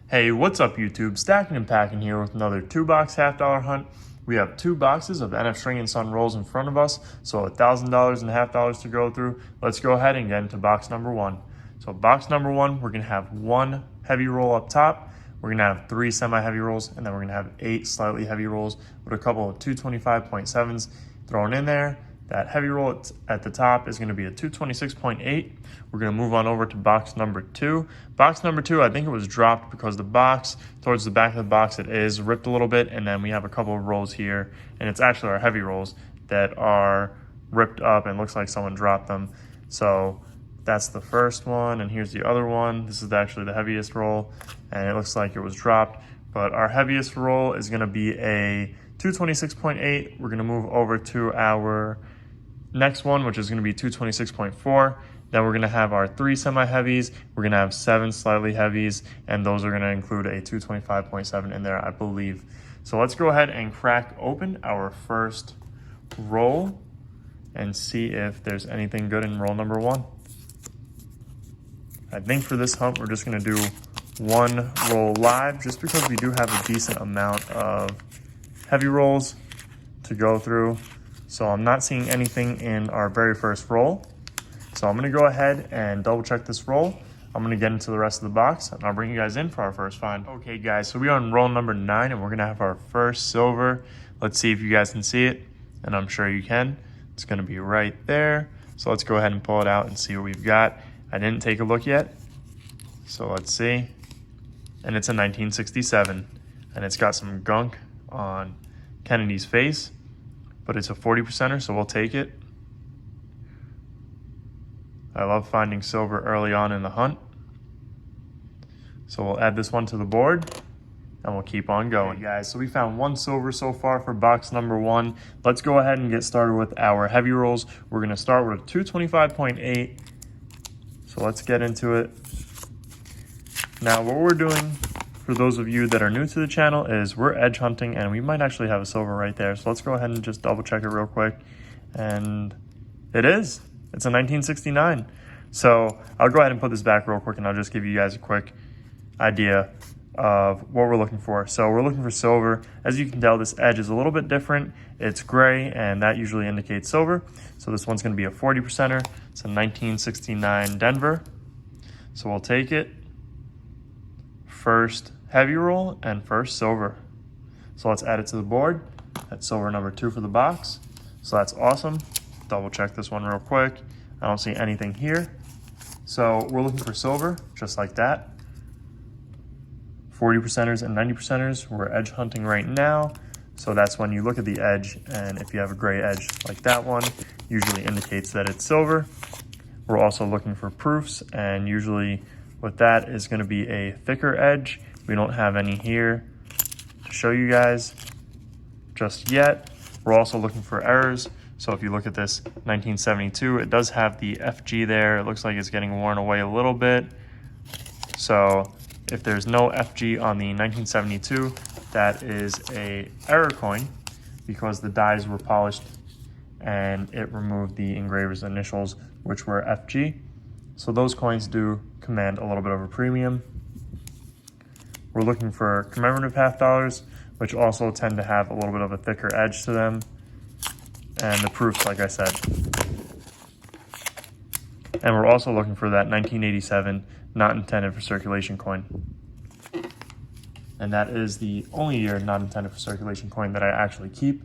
Hey, what's up YouTube? Stacking and Packing here with another 2-box half-dollar hunt. We have 2 boxes of NF String and Son rolls in front of us, so $1,000 and half-dollars to go through. Let's go ahead and get into box number 1. So box number 1, we're gonna have 1 heavy roll up top. We're gonna have 3 semi-heavy rolls, and then we're gonna have 8 slightly heavy rolls with a couple of 225.7s thrown in there. That heavy roll at the top is going to be a 226.8. We're going to move on over to box number 2. Box number 2, I think it was dropped because the box, towards the back of the box, it is ripped a little bit. And then we have a couple of rolls here, and it's actually our heavy rolls that are ripped up and looks like someone dropped them. So that's the first one, and here's the other one. This is actually the heaviest roll, and it looks like it was dropped. But our heaviest roll is going to be a 226.8. We're going to move over to our next one, which is going to be 226.4. Then we're going to have our 3 semi-heavies. We're going to have 7 slightly heavies, and those are going to include a 225.7 in there, I believe. So let's go ahead and crack open our first roll and see if there's anything good in roll number 1. I think for this hunt, we're just going to do 1 roll live, just because we do have a decent amount of heavy rolls to go through. So I'm not seeing anything in our very first roll. So I'm going to go ahead and double check this roll. I'm going to get into the rest of the box, and I'll bring you guys in for our first find. Okay guys, so we are on roll number 9, and we're going to have our first silver. Let's see if you guys can see it, and I'm sure you can. It's going to be right there. So let's go ahead and pull it out and see what we've got. I didn't take a look yet, so let's see. And it's a 1967, and it's got some gunk on Kennedy's face, but it's a 40%er, so we'll take it. I love finding silver early on in the hunt. So we'll add this one to the board, and we'll keep on going. Okay, guys, so we found 1 silver so far for box number 1. Let's go ahead and get started with our heavy rolls. We're gonna start with 225.8. So let's get into it. Now what we're doing, for those of you that are new to the channel, is we're edge hunting, and we might actually have a silver right there. So let's go ahead and just double check it real quick. And it is. It's a 1969. So I'll go ahead and put this back real quick, and I'll just give you guys a quick idea of what we're looking for. So we're looking for silver. As you can tell, this edge is a little bit different. It's gray, and that usually indicates silver. So this one's gonna be a 40%er. It's a 1969 Denver. So we'll take it. First heavy roll and first silver. So let's add it to the board. That's silver number 2 for the box. So that's awesome. Double check this one real quick. I don't see anything here. So we're looking for silver, just like that. 40%ers and 90%ers. We're edge hunting right now. So that's when you look at the edge, and if you have a gray edge like that one, usually indicates that it's silver. We're also looking for proofs, and usually with that is going to be a thicker edge. We don't have any here to show you guys just yet. We're also looking for errors. So if you look at this 1972, it does have the FG there. It looks like it's getting worn away a little bit. So if there's no FG on the 1972, that is a error coin, because the dies were polished and it removed the engraver's initials, which were FG. So those coins do command a little bit of a premium. We're looking for commemorative half-dollars, which also tend to have a little bit of a thicker edge to them. And the proofs, like I said. And we're also looking for that 1987 not intended for circulation coin. And that is the only year not intended for circulation coin that I actually keep.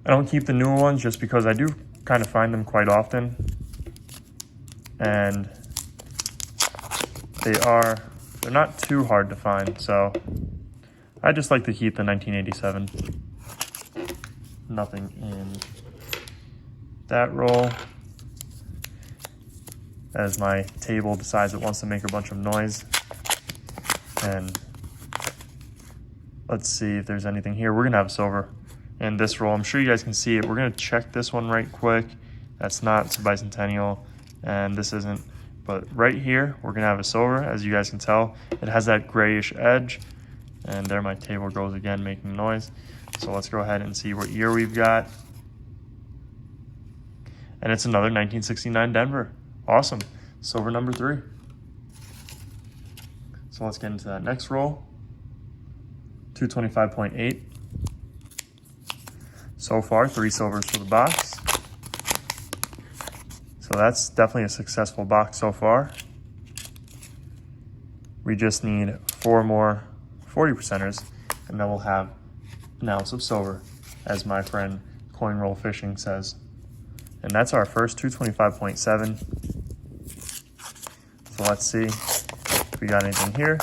I don't keep the newer ones just because I do kind of find them quite often. And they're not too hard to find, so I just like to keep the 1987. Nothing in that roll, as my table decides it wants to make a bunch of noise. And let's see if there's anything here. We're gonna have silver in this roll. I'm sure you guys can see it. We're gonna check this one right quick. That's not bicentennial, and this isn't. But right here, we're gonna have a silver. As you guys can tell, it has that grayish edge. And there my table goes again, making noise. So let's go ahead and see what year we've got. And it's another 1969 Denver. Awesome. Silver number 3. So let's get into that next roll. 225.8. So far, 3 silvers for the box. So that's definitely a successful box so far. We just need 4 more 40%ers, and then we'll have an ounce of silver, as my friend Coin Roll Fishing says. And that's our first 225.7. So let's see if we got anything here.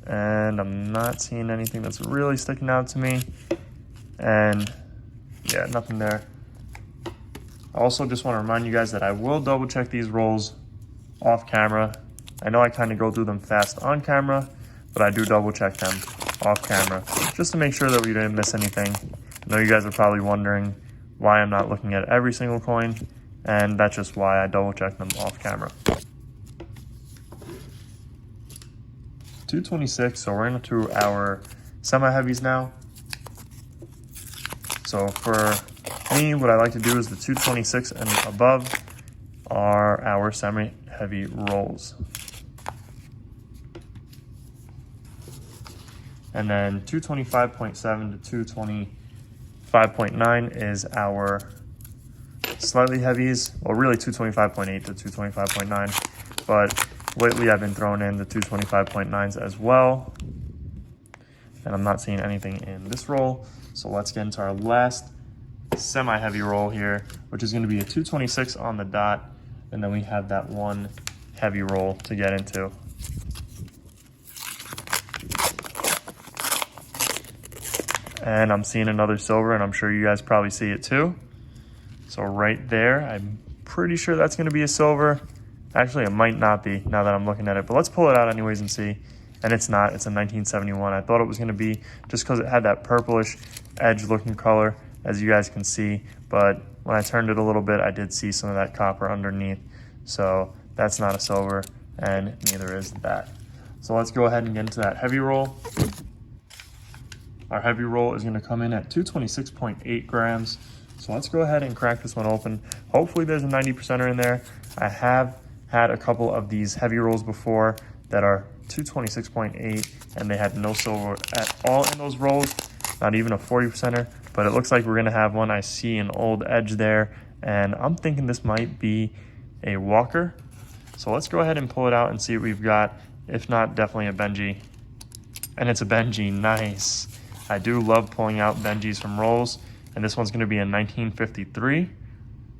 And I'm not seeing anything that's really sticking out to me. And yeah, nothing there. I also just want to remind you guys that I will double check these rolls off camera. I know I kind of go through them fast on camera, but I do double check them off camera just to make sure that we didn't miss anything. I know you guys are probably wondering why I'm not looking at every single coin, and that's just why I double check them off camera. 226, so we're into our semi-heavies now. So for me, what I like to do is the 226 and above are our semi-heavy rolls. And then 225.7 to 225.9 is our slightly heavies. Well, really 225.8 to 225.9, but lately I've been throwing in the 225.9s as well. And I'm not seeing anything in this roll. So let's get into our last semi-heavy roll here, which is going to be a 226 on the dot. And then we have that one heavy roll to get into. And I'm seeing another silver, and I'm sure you guys probably see it too. So right there, I'm pretty sure that's going to be a silver. Actually, it might not be now that I'm looking at it, but let's pull it out anyways and see. And it's not, it's a 1971. I thought it was going to be just because it had that purplish edge looking color, as you guys can see. But when I turned it a little bit, I did see some of that copper underneath. So that's not a silver, and neither is that. So let's go ahead and get into that heavy roll. Our heavy roll is going to come in at 226.8 grams. So let's go ahead and crack this one open. Hopefully there's a 90%er in there. I have had a couple of these heavy rolls before that are 226.8, and they had no silver at all in those rolls, not even a 40%er, but it looks like we're going to have one. I see an old edge there, and I'm thinking this might be a Walker. So let's go ahead and pull it out and see what we've got. If not, definitely a Benji. And it's a Benji. Nice. I do love pulling out Benjis from rolls, and this one's going to be a 1953.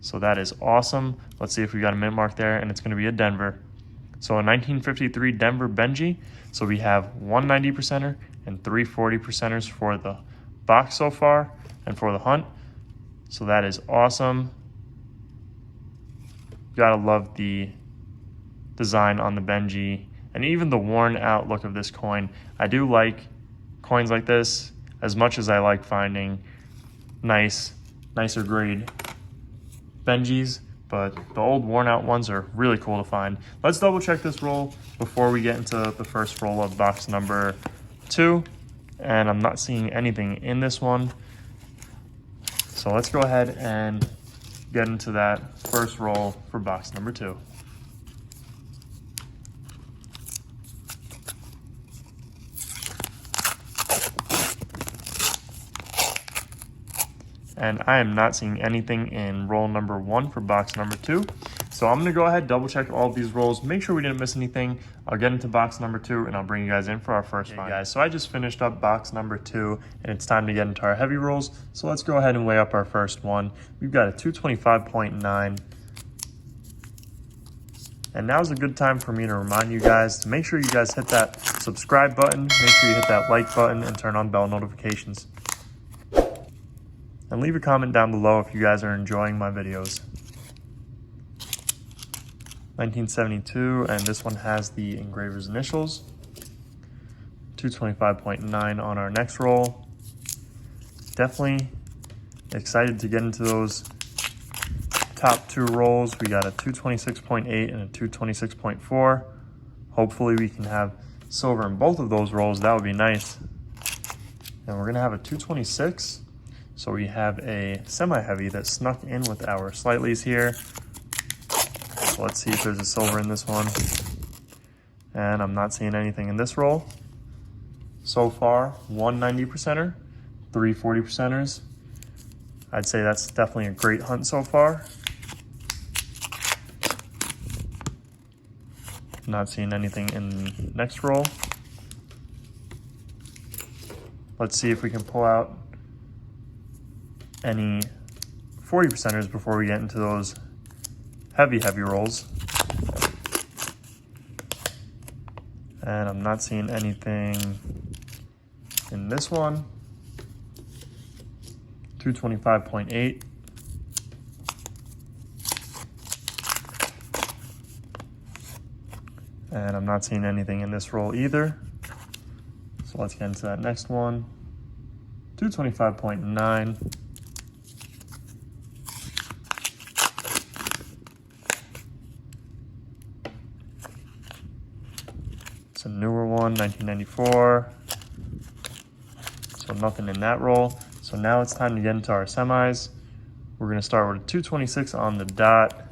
So that is awesome. Let's see if we got a mint mark there, and it's going to be a Denver. So a 1953 Denver Benji. So we have one 90%er and 3 40%ers for the box so far and for the hunt. So that is awesome. Gotta love the design on the Benji and even the worn out look of this coin. I do like coins like this as much as I like finding nicer grade Benjis, but the old worn out ones are really cool to find. Let's double check this roll before we get into the first roll of box number 2. And I'm not seeing anything in this one. So let's go ahead and get into that first roll for box number 2. And I am not seeing anything in roll number 1 for box number 2. So I'm gonna go ahead, double check all of these rolls, make sure we didn't miss anything. I'll get into box number 2 and I'll bring you guys in for our first find. Guys, so I just finished up box number 2 and it's time to get into our heavy rolls. So let's go ahead and weigh up our first one. We've got a 225.9. And now's a good time for me to remind you guys to make sure you guys hit that subscribe button, make sure you hit that like button and turn on bell notifications. And leave a comment down below if you guys are enjoying my videos. 1972, and this one has the engraver's initials. 225.9 on our next roll. Definitely excited to get into those top 2 rolls. We got a 226.8 and a 226.4. Hopefully we can have silver in both of those rolls. That would be nice. And we're gonna have a 226. So we have a semi-heavy that snuck in with our slightlies here. So let's see if there's a silver in this one. And I'm not seeing anything in this roll. So far, 1 90%er, 3 40%ers. I'd say that's definitely a great hunt so far. Not seeing anything in the next roll. Let's see if we can pull out any 40%ers before we get into those heavy rolls. And I'm not seeing anything in this one. 225.8. And I'm not seeing anything in this roll either. So let's get into that next one. 225.9. It's a newer one, 1994. So nothing in that roll. So now it's time to get into our semis. We're gonna start with a 226 on the dot.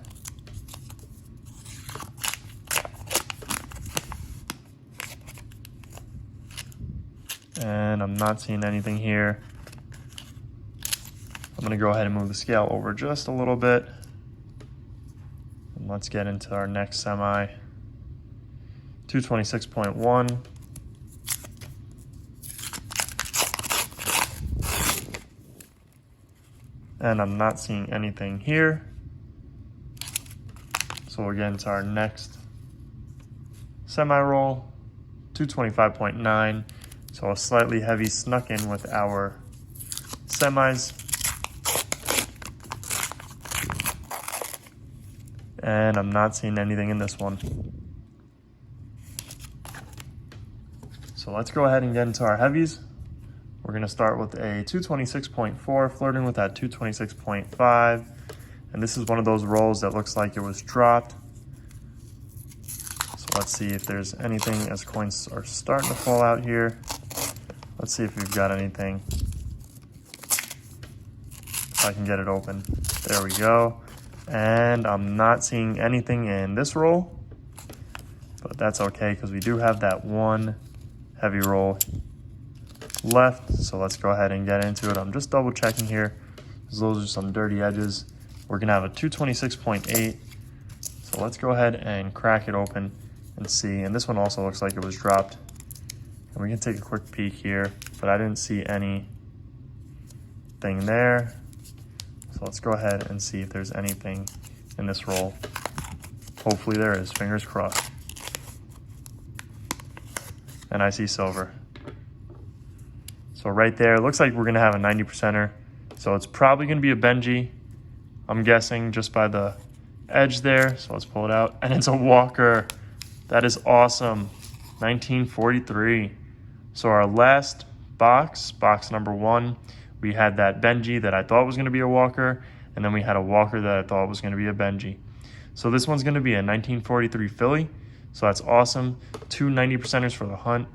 And I'm not seeing anything here. I'm gonna go ahead and move the scale over just a little bit. And let's get into our next semi. 226.1. And I'm not seeing anything here. So we'll get into our next semi-roll, 225.9. So a slightly heavy snuck in with our semis. And I'm not seeing anything in this one. So let's go ahead and get into our heavies. We're gonna start with a 226.4, flirting with that 226.5. And this is one of those rolls that looks like it was dropped. So let's see if there's anything as coins are starting to fall out here. Let's see if we've got anything. If I can get it open. There we go. And I'm not seeing anything in this roll, but that's okay because we do have that one heavy roll left. So let's go ahead and get into it. I'm just double checking here because those are some dirty edges. We're gonna have a 226.8. So let's go ahead and crack it open and see. And this one also looks like it was dropped. And we can take a quick peek here, but I didn't see anything there. So let's go ahead and see if there's anything in this roll. Hopefully there is, fingers crossed. And I see silver. So right there, it looks like we're gonna have a 90%er. So it's probably gonna be a Benji, I'm guessing, just by the edge there. So let's pull it out. And it's a Walker. That is awesome. 1943. So our last box number 1, we had that Benji that I thought was going to be a Walker, and then we had a Walker that I thought was going to be a Benji. So this one's going to be a 1943 Philly. So that's awesome. 2 90%ers for the hunt.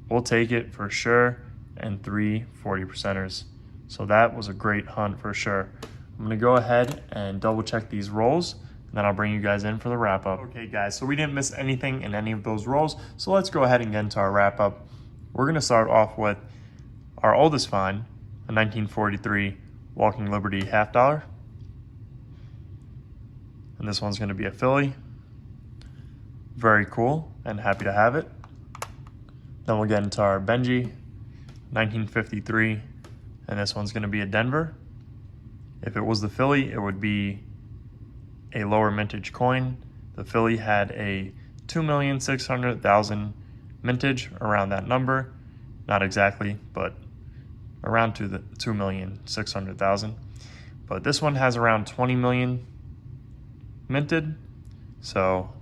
We'll take it for sure. And 3 40%ers. So that was a great hunt for sure. I'm going to go ahead and double check these rolls, and then I'll bring you guys in for the wrap up. Okay guys, so we didn't miss anything in any of those rolls. So let's go ahead and get into our wrap up. We're going to start off with our oldest find, a 1943 Walking Liberty $50. And this one's going to be a Philly. Very cool and happy to have it. Then we'll get into our Benji, 1953. And this one's going to be a Denver. If it was the Philly, it would be a lower mintage coin. The Philly had a 2,600,000 mintage, around that number. Not exactly, but around to the 2,600,000. But this one has around 20 million minted, so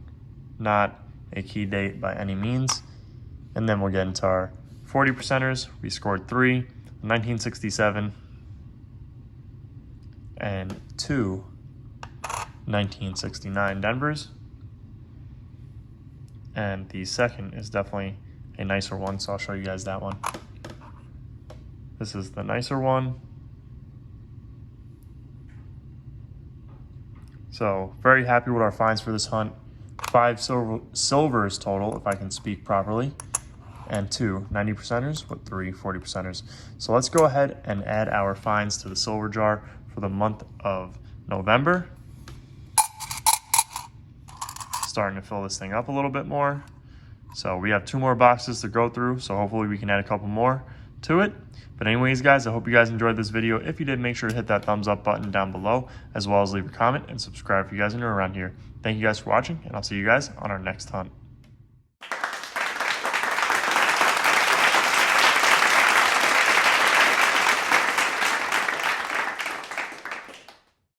not a key date by any means. And then we'll get into our 40%ers. We scored 3, 1967, and 2 1969 Denvers. And the second is definitely a nicer one, so I'll show you guys that one. This is the nicer one. So very happy with our finds for this hunt. 5 silvers total, if I can speak properly, and 2 90%ers with 3 40%ers. So let's go ahead and add our finds to the silver jar for the month of November. Starting to fill this thing up a little bit more. So we have 2 more boxes to go through, so hopefully we can add a couple more to it. But anyways, guys, I hope you guys enjoyed this video. If you did, make sure to hit that thumbs up button down below, as well as leave a comment and subscribe if you guys are new around here. Thank you guys for watching, and I'll see you guys on our next hunt.